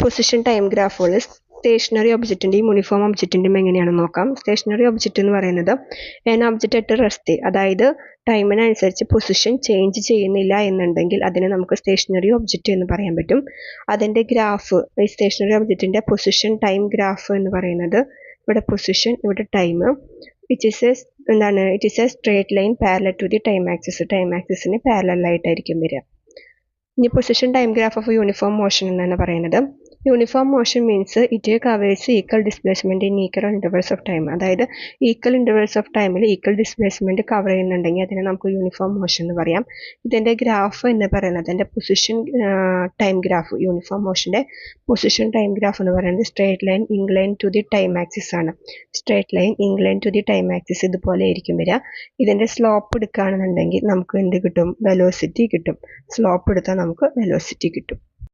Position time ഗ്രാഫുകൾ stationery ഒബ്ജക്റ്റിൻ്റെയും uniform ഒബ്ജക്റ്റിൻ്റെയും എങ്ങനെയാണെന്ന് നോക്കാം. സ്റ്റേഷനറി ഒബ്ജക്റ്റ് എന്ന് പറയുന്നത് എൻ ഒബ്ജക്റ്റ് അറ്റ് റെസ്റ്റ്, അതായത് ടൈമിനനുസരിച്ച് പൊസിഷൻ ചേഞ്ച് ചെയ്യുന്നില്ല എന്നുണ്ടെങ്കിൽ അതിനെ നമുക്ക് സ്റ്റേഷനറി ഒബ്ജക്റ്റ് എന്ന് പറയാൻ പറ്റും. അതിൻ്റെ ഗ്രാഫ്, ഈ സ്റ്റേഷനറി ഒബ്ജക്റ്റിൻ്റെ പൊസിഷൻ ടൈം ഗ്രാഫ് എന്ന് പറയുന്നത് ഇവിടെ പൊസിഷൻ, ഇവിടെ time, it is a straight line parallel to the time axis. Time ആക്സിസിന് പാരലലായിട്ടായിരിക്കും വരിക. ഇനി position time graph of uniform motion എന്നാണ് പറയുന്നത്. Uniform motion means it covers equal displacement in equal intervals of time. അതായത് equal intervals of ടൈമിൽ equal displacement cover ചെയ്യുന്നുണ്ടെങ്കിൽ അതിനെ നമുക്ക് യൂണിഫോം മോഷൻ എന്ന് പറയാം. ഇതിൻ്റെ ഗ്രാഫ് എന്ന് പറയുന്നത്, അതിൻ്റെ പൊസിഷൻ ടൈം ഗ്രാഫ്, യൂണിഫോം മോഷൻ്റെ പൊസിഷൻ ടൈം ഗ്രാഫ് എന്ന് പറയുന്നത് straight line incline to the time axis ആണ്. Straight line incline to the time axis ഇതുപോലെ ആയിരിക്കും വരിക. ഇതിൻ്റെ സ്ലോപ്പ് എടുക്കുകയാണെന്നുണ്ടെങ്കിൽ നമുക്ക് എന്ത് കിട്ടും? വെലോസിറ്റി കിട്ടും. സ്ലോപ്പ് എടുത്താൽ നമുക്ക് വെലോസിറ്റി കിട്ടും.